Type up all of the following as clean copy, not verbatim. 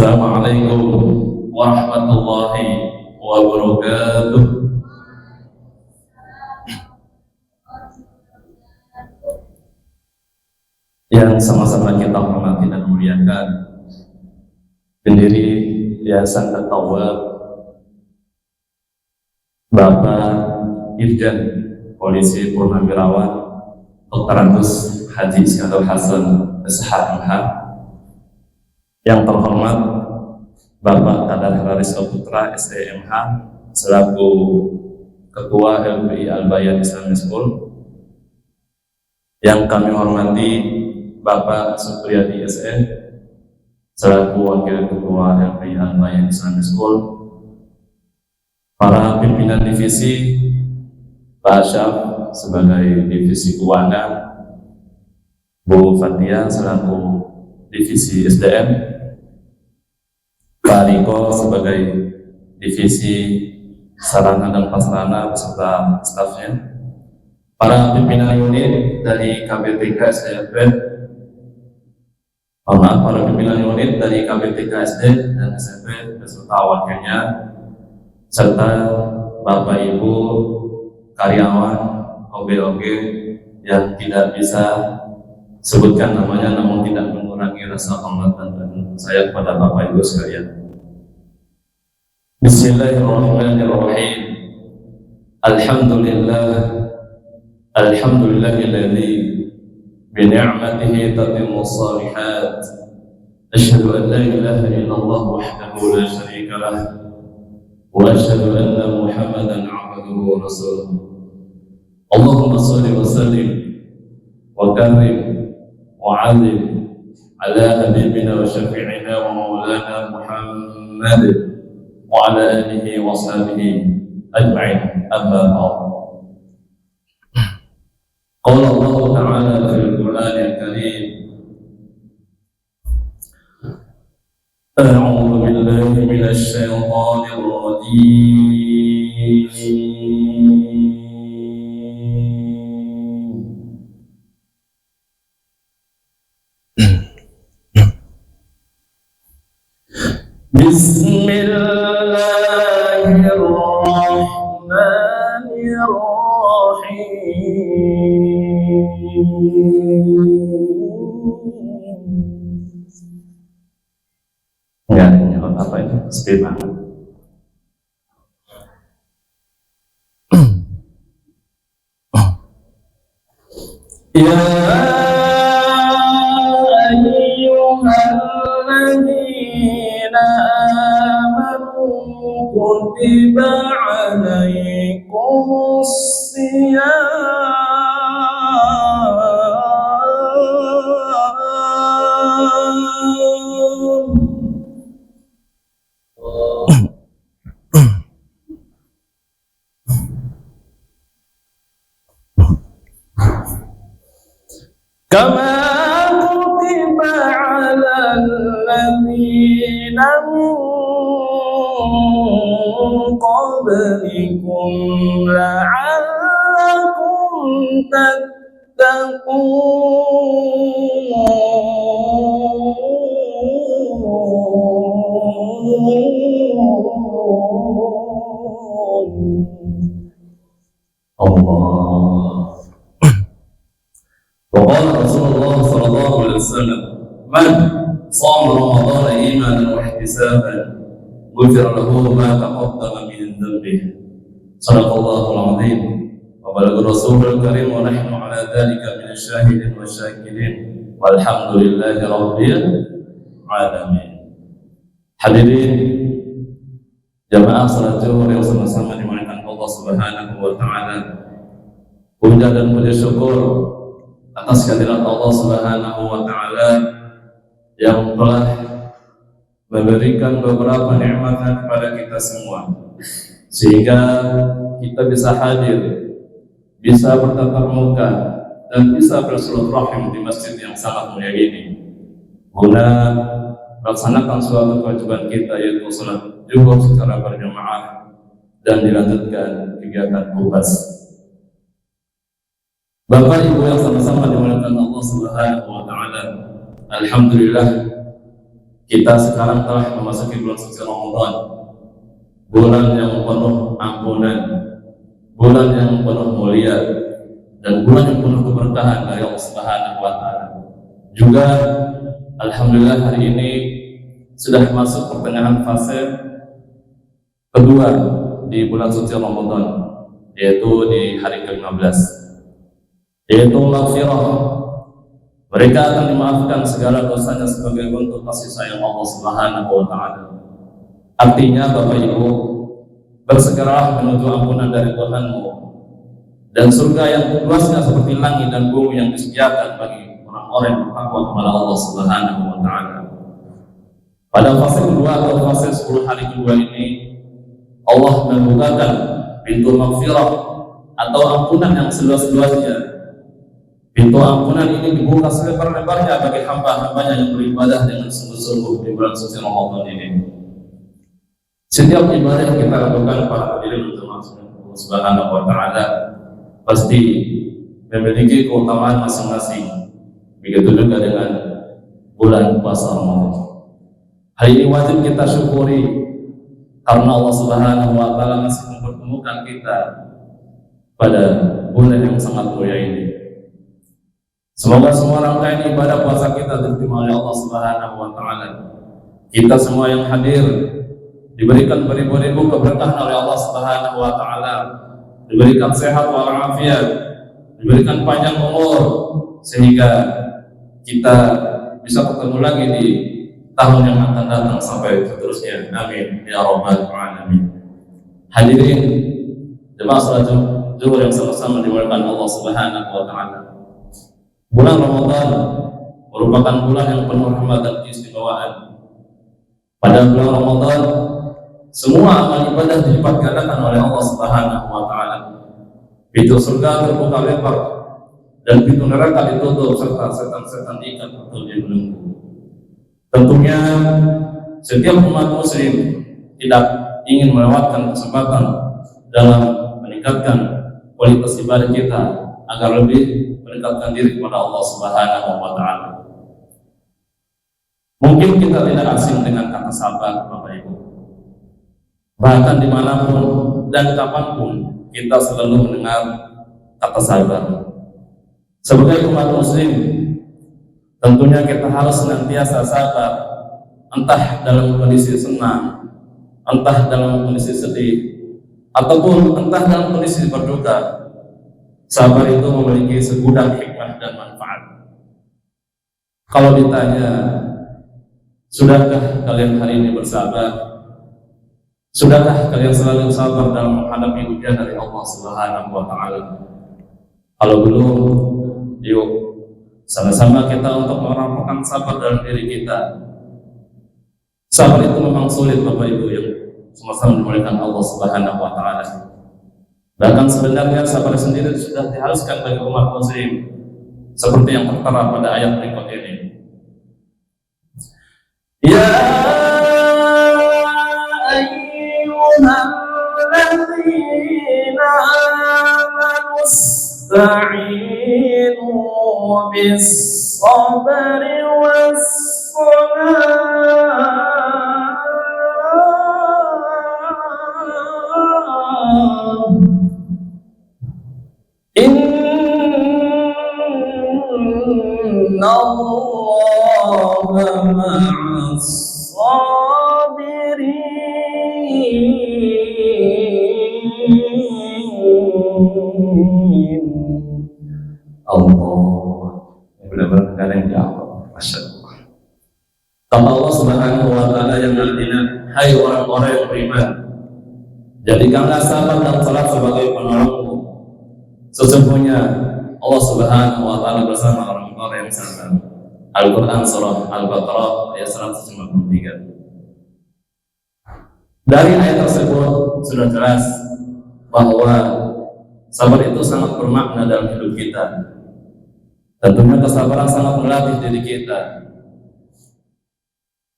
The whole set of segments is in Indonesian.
Assalamualaikum warahmatullahi wabarakatuh. Yang sama-sama kita hormati dan muliakan pendiri Yayasan At-Tawwab Bapak Irjen Polisi Purnawirawan Dr. Haji Iskandar Hasan SH.MH, yang terhormat Bapak Kadar Haris Putra SDMH selaku Ketua LPI Al-Bayan Islamic School, yang kami hormati Bapak Supriyadi SN selaku Wakil Ketua LPI Al-Bayan Islamic School, para pimpinan divisi, Pak Syaf sebagai divisi keuangan, Bu Fatia selaku divisi SDM, Pak Riko sebagai divisi sarana dan prasarana beserta stafnya, para pimpinan unit dari KBTK SDMP, para pimpinan unit dari KBTK SD dan SMP beserta wakilnya, serta Bapak Ibu karyawan OG-OG yang tidak bisa sebutkan namanya, namun tidak mengurangi rasa hormat dan saya kepada Bapak Ibu sekalian. Bismillahirrahmanirrahim. Alhamdulillahilladzi bi ni'matihi tatimmu shalihat. Asyhadu an la ilaha illallah wahdahu la syarika lah wa asyhadu anna Muhammadan 'abduhu wa rasuluh. Allahumma shalli wa sallim wa karim wa'alim ala habibina wa syafi'ina wa maulana Muhammad wa ala alihi wa sahbihi ajma'in, amma ba'd. Qala Allah ta'ala fil Qur'an al-Karim, a'udzu billahi minasy syaithanir rajim. Bismillahirrahmanirrahim. Enggak nyala apa itu, sepi banget. Ya ayyuhalladzina amanu kutiba alaikumus shiyam kama kutiba alal ladzina min qablikum la'allakum tattaqun. Allah. وقال رسول الله صلى الله عليه وسلم من صام رمضان إيمانا واحتسابا غفر له ما تقدم من ذنبه. صدق الله العظيم وبلغ الرسول الكريم ونحن على ذلك من الشاهدين والشاكرين والحمد لله رب العالمين. Hadirin jamaah salat zuhur yang sama-sama dimuliakan Allah Subhanahu wa taala. Puja dan puji syukur atas kehadirat Allah Subhanahu wa taala yang telah memberikan beberapa nikmat kepada kita semua, sehingga kita bisa hadir, bisa bertatap muka, dan bisa bersilaturahim di masjid yang sangat mulia ini, guna melaksanakan suatu kewajiban kita, yaitu salat zuhur secara berjamaah dan dilanjutkan kegiatan bubas. Bapak Ibu yang sama-sama dimuliakan Allah Subhanahu wa taala, alhamdulillah kita sekarang telah memasuki bulan suci Ramadan, bulan yang penuh ampunan, bulan yang penuh mulia, dan bulan yang penuh keberkahan dari Allah Subhanahu wa Ta'ala. Juga alhamdulillah hari ini sudah masuk pertengahan fase kedua di bulan suci Ramadan, yaitu di hari ke-15, yaitu maghfirah. Mereka akan dimaafkan segala dosanya sebagai bentuk kasih sayang Allah Subhanahu wa Ta'ala. Artinya Bapak Ibu, bersegeralah menuju ampunan dari Tuhanmu, dan surga yang luasnya seperti langit dan bumi yang disediakan bagi orang-orang yang bertakwa kepada Allah Subhanahu wa Ta'ala. Pada fase kedua atau fase 10 hari kedua ini, Allah membukakan pintu maghfirah atau ampunan yang seluas-luasnya. Pintu ampunan ini dibuka selebar-lebarnya bagi hamba-hambanya yang beribadah dengan sungguh-sungguh di bulan suci Ramadan ini. Setiap ibadah yang kita lakukan para hadirin untuk Allah Subhanahu wa Ta'ala pasti memiliki keutamaan masing-masing. Begitu juga dengan bulan puasa Ramadan. Hari ini wajib kita syukuri karena Allah Subhanahu wa Ta'ala masih mempertemukan kita pada bulan yang sangat mulia ini. Semoga semua rangkaian ibadah puasa kita diterima oleh Allah Subhanahu wa Ta'ala. Kita semua yang hadir diberikan beribu-ribu keberkahan oleh Allah Subhanahu wa Ta'ala, diberikan sehat walafiat, diberikan panjang umur, sehingga kita bisa ketemu lagi di tahun yang akan datang sampai seterusnya. Amin ya rabbal alamin. Hadirin jemaah salat Zuhur yang sama-sama dimuliakan Allah Subhanahu wa Ta'ala. Bulan Ramadan merupakan bulan yang penuh rahmat dan keistimewaan. Pada bulan Ramadan, semua amal ibadah dilipat gandakan oleh Allah Subhanahu wa Ta'ala. Pintu surga terbuka lebar dan pintu neraka ditutup serta setan-setan ikat atau dibelenggu. Tentunya setiap umat muslim tidak ingin melewatkan kesempatan dalam meningkatkan kualitas ibadah kita agar lebih mendekatkan diri kepada Allah Subhanahu wa Ta'ala. Mungkin kita tidak asing dengan kata sabar, Bapak Ibu. Bahkan dimanapun dan kapanpun kita selalu mendengar kata sabar. Sebagai umat muslim, tentunya kita harus senantiasa sabar, entah dalam kondisi senang, entah dalam kondisi sedih, ataupun entah dalam kondisi berduka. Sabar itu memiliki segudang hikmah dan manfaat. Kalau ditanya, sudahkah kalian hari ini bersabar? Sudahkah kalian selalu sabar dalam menghadapi ujian dari Allah Subhanahu wa Ta'ala? Kalau belum, yuk sama-sama kita untuk merampokkan sabar dalam diri kita. Sabar itu memang sulit, Bapak Ibu, yang sama-sama dimuliakan Allah Subhanahu wa Ta'ala. Bahkan sebenarnya sabar sendiri sudah diharuskan bagi umat muslim, seperti yang tertera pada ayat berikut ini. Ya ayyuhalladzina amanu ista'inu bis-sabri was-salah. Inna Allaha ma'as sabirin. Allah, benar-benar kalian yang jawab. Masya Allah. Kata Allah Subhanahu wa Ta'ala yang artinya, hai orang-orang yang beriman, jadikanlah sabar dan salat sebagai penolongmu. Sesungguhnya Allah Subhanahu wa Ta'ala bersama orang-orang yang sabar. Al-Quran surah Al-Baqarah ayat 153. Dari ayat tersebut sudah jelas bahwa sabar itu sangat bermakna dalam hidup kita. Tentunya kesabaran sangat melatih diri kita.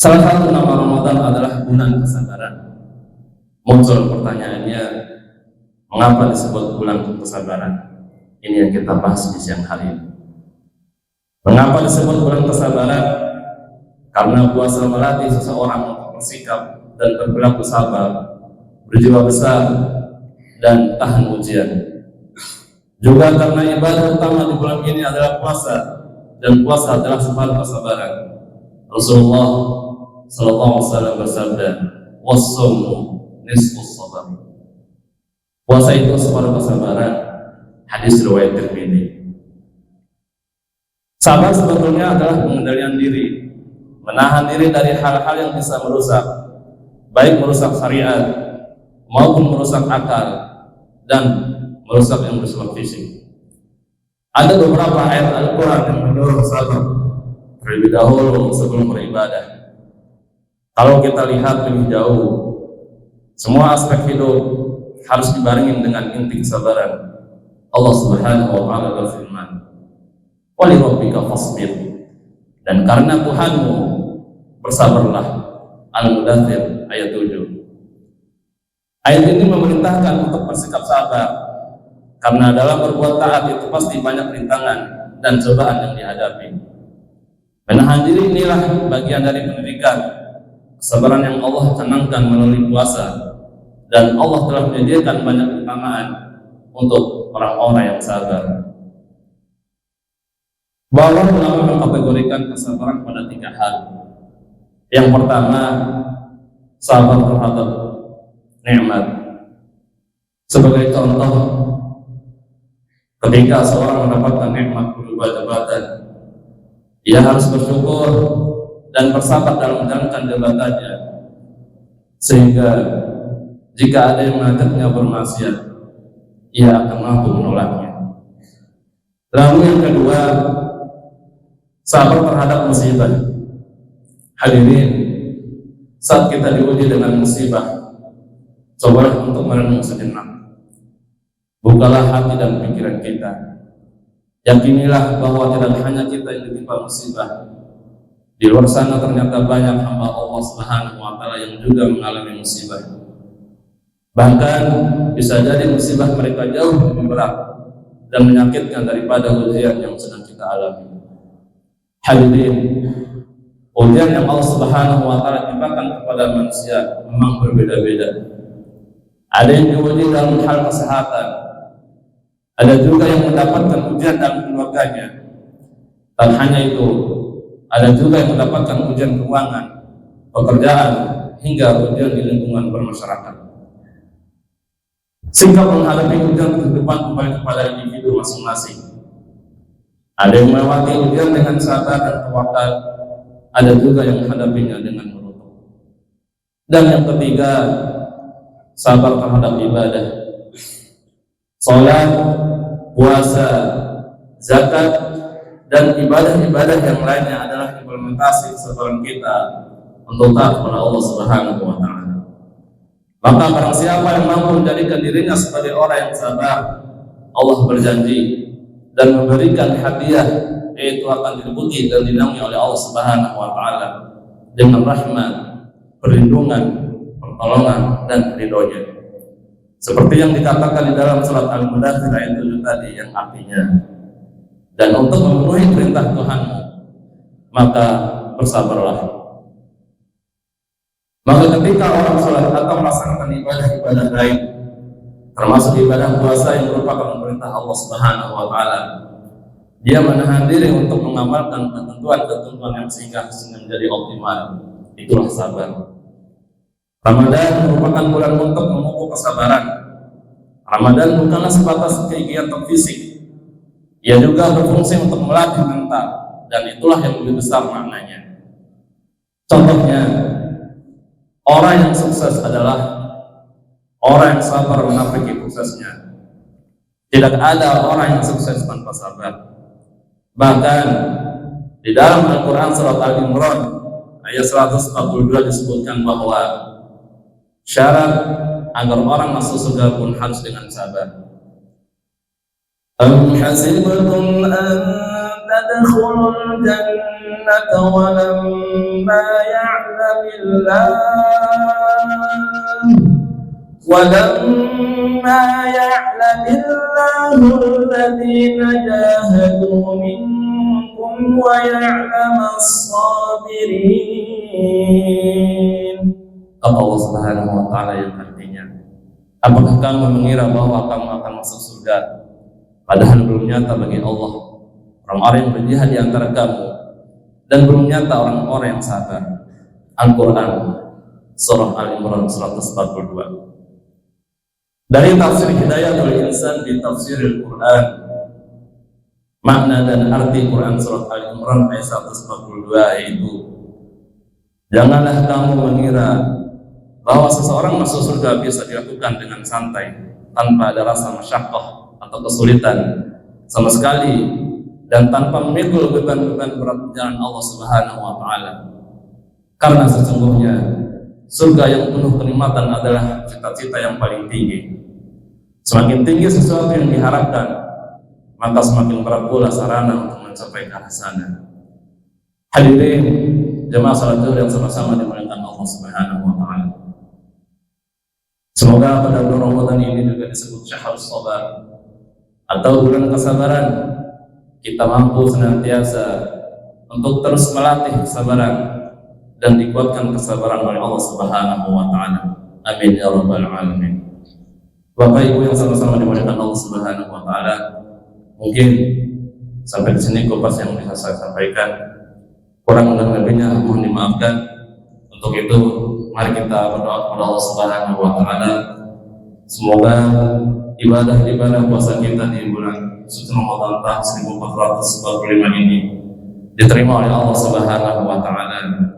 Salah satu nama Ramadan adalah bulan kesabaran. Muncul pertanyaannya, mengapa disebut bulan kesabaran? Ini yang kita bahas di siang hari ini. Mengapa disebut bulan kesabaran? Karena puasa melatih seseorang untuk bersikap dan berperilaku sabar, berjiwa besar, dan tahan ujian. Juga karena ibadah utama di bulan ini adalah puasa, dan puasa adalah separuh kesabaran. Rasulullah SAW bersabda, "Was-shaumu nisfus sabar." Puasa itu separuh kesabaran. Hadis riwayat Tirmidzi. Sabar sebetulnya adalah pengendalian diri, menahan diri dari hal-hal yang bisa merusak, baik merusak syariat maupun merusak akal dan merusak yang bersifat fisik. Ada beberapa ayat Al-Quran yang mendorong sabar terlebih dahulu sebelum beribadah. Kalau kita lihat lebih jauh, semua aspek hidup harus dibarengi dengan inti kesabaran. Allah Subhanahu wa Ta'ala berfirman, "Wa li rabbika fasbir." Dan karena Tuhanmu bersabarlah. Al-Mudaththir ayat 7. Ayat ini memerintahkan untuk bersikap sabar, karena dalam berbuat taat itu pasti banyak rintangan dan cobaan yang dihadapi. Menahan diri inilah bagian dari pendidikan kesabaran yang Allah canangkan melalui puasa, dan Allah telah menyediakan banyak keutamaan untuk orang-orang yang sabar. Bahwa ulama mengkategorikan kesabaran pada 3 hal. Yang pertama, sabar terhadap nikmat. Sebagai contoh, ketika seorang mendapatkan nikmat berupa jabatan, ia harus bersyukur dan bersabar dalam menjalankan jabatannya, sehingga jika ada yang mengajaknya bermaksiat, ia akan mampu menolaknya. Lalu yang kedua, sabar terhadap musibah. Hadirin, saat kita diuji dengan musibah, cobalah untuk merenung sejenak. Bukalah hati dan pikiran kita. Yakinilah bahwa tidak hanya kita yang ditimpa musibah. Di luar sana ternyata banyak hamba Allah Subhanahu wa Ta'ala yang juga mengalami musibah. Bahkan bisa jadi musibah mereka jauh lebih berat dan menyakitkan daripada ujian yang sedang kita alami. Hadirin, ujian yang Allah Subhanahu wa Ta'ala timpakan kepada manusia memang berbeda-beda. Ada yang diuji dalam hal kesehatan, ada juga yang mendapatkan ujian dalam keluarganya. Tak hanya itu, ada juga yang mendapatkan ujian keuangan, pekerjaan, hingga ujian di lingkungan bermasyarakat. Sikap menghadapi ujian kehidupan kembali kepada individu masing-masing. Ada yang melewati ujian dengan sabar dan tawakal, ada juga yang menghadapinya dengan menutup. Dan yang ketiga, sabar terhadap ibadah. Salat, puasa, zakat, dan ibadah-ibadah yang lainnya adalah implementasi kesabaran kita untuk taat kepada Allah Subhanahu wa Ta'ala. Maka barang siapa yang mampu menjadikan dirinya sebagai orang yang sabar, Allah berjanji dan memberikan hadiah, yaitu akan diliputi dan dinaungi oleh Allah Subhanahu wa Ta'ala dengan rahmat, perlindungan, pertolongan, dan ridhonya. Seperti yang dikatakan di dalam surat Al-Mudaththir ayat 7 tadi, yang artinya, dan untuk memenuhi perintah Tuhanmu, maka bersabarlah. Maka ketika orang sholat atau melaksanakan ibadah-ibadah lain, termasuk ibadah puasa yang merupakan perintah Allah Subhanahu wa Ta'ala, dia menahan diri untuk mengamalkan ketentuan-ketentuan yang sehingga menjadi optimal. Itulah sabar. Ramadan merupakan bulan untuk memupuk kesabaran. Ramadan bukanlah sebatas kegiatan fisik, ia juga berfungsi untuk melatih mental, dan itulah yang lebih besar maknanya. Contohnya, orang yang sukses adalah orang yang sabar menapaki prosesnya. Tidak ada orang yang sukses tanpa sabar. Bahkan di dalam Al-Quran surat Al-Imran ayat 142 disebutkan bahwa syarat agar orang masuk surga pun harus dengan sabar. Am hasibtum an tadkhulul jannata wa lamma ya'lamillahu alladhina jahadu minkum ويعلم الصابرين. Kata Allah Subhanahu wa Ta'ala yang artinya, apakah kamu mengira bahwa kamu akan masuk surga, padahal belum nyata bagi Allah orang-orang yang berjihad di antara kamu, dan belum nyata orang-orang yang sabar. Al-Quran Surah Al-Imran 142. Dari tafsir Hidayatul Insan di Tafsir Al-Quran, makna dan arti Quran Surah Al-Imran ayat 142 yaitu, janganlah kamu mengira bahwa seseorang masuk surga bisa dilakukan dengan santai, tanpa ada rasa masyaqqah atau kesulitan sama sekali, dan tanpa memikul beban-beban berat jalan Allah Subhanahu wa Ta'ala. Karena sesungguhnya surga yang penuh kenikmatan adalah cita-cita yang paling tinggi. Semakin tinggi sesuatu yang diharapkan, maka semakin berat pula sarana untuk mencapai ke sana. Hadirin jemaah salat Zuhur yang sama-sama dimuliakan Allah Subhanahu wa Ta'ala. Semoga pada bulan Ramadan ini juga disebut syahrus sabar atau bulan kesabaran. Kita mampu senantiasa untuk terus melatih kesabaran dan dikuatkan kesabaran oleh Allah Subhanahu wa Ta'ala. Amin ya rabbal alamin. Bapak Ibu yang sama-sama dimuliakan Allah Subhanahu wa Ta'ala, mungkin sampai di sini kupas yang bisa saya sampaikan. Kurang dan lebihnya mohon dimaafkan. Untuk itu mari kita berdoa kepada Allah Subhanahu wa Ta'ala, semoga ibadah puasa kita di bulan suci Ramadan tahun 1445 ini diterima oleh Allah Subhanahu wa Ta'ala,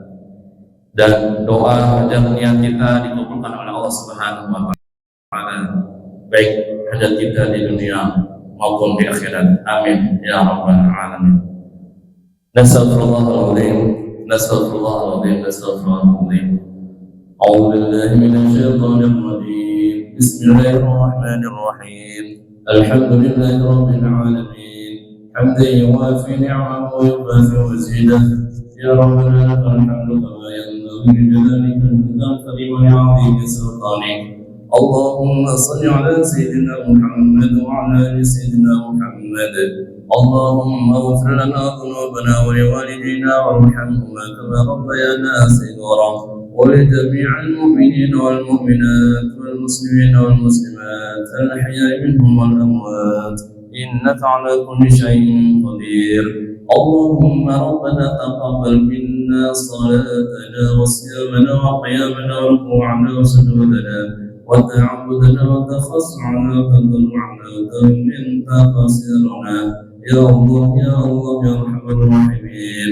dan doa dan niat kita dikabulkan oleh Allah Subhanahu wa Ta'ala, baik hajat kita di dunia maupun di akhirat. Amin ya rabbal alamin. Nastaghfirullahaladzim. Nastaghfirullahaladzim. A'udzu billahi minasyaitonir rajim. Bismillahirrahmanirrahim. Alhamdulillahi rabbil alamin. Hamdan yuwafi ni'amahu wa yukafi mazidah. Ya rabbana lakal hamdu kama yanbaghi li jalalika wal karim wa 'azimi sultanik. اللهم صل على سيدنا محمد وعلى ال سيدنا محمد. اللهم اغفر لنا ذنوبنا ولوالدينا وارحمهما كما ربيانا صغارا، ولجميع المؤمنين والمؤمنات والمسلمين والمسلمات الأحياء منهم والأموات إنك على كل شيء قدير. اللهم ربنا تقبل منا صلاتنا وصيامنا وقيامنا وركوعنا وسجودنا وتعبدنا وتخصعنا وتضرعنا وتمن تقصيرنا يا الله يا الله يا ارحم الراحمين.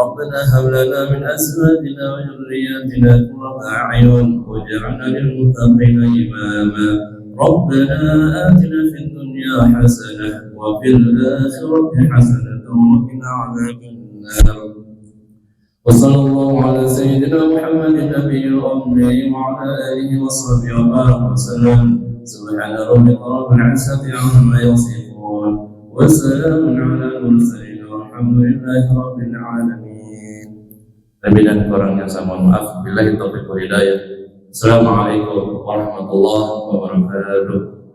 ربنا هب لنا من ازواجنا وذرياتنا قرة اعين واجعلنا للمتقين اماما. ربنا آتنا في الدنيا حسنة وفي الآخرة حسنة وقنا عذاب النار. وصلى الله على سيدنا محمد النبي الأمي وعلى آله وصحبه وبارك وسلم. سبحان ربك رب العزة عما يصفون وسلام على المرسلين والحمد لله رب العالمين. Lebih dan kurangnya saya mohon maaf. Billahi taufiq wal hidayah. Assalamualaikum warahmatullahi wabarakatuh.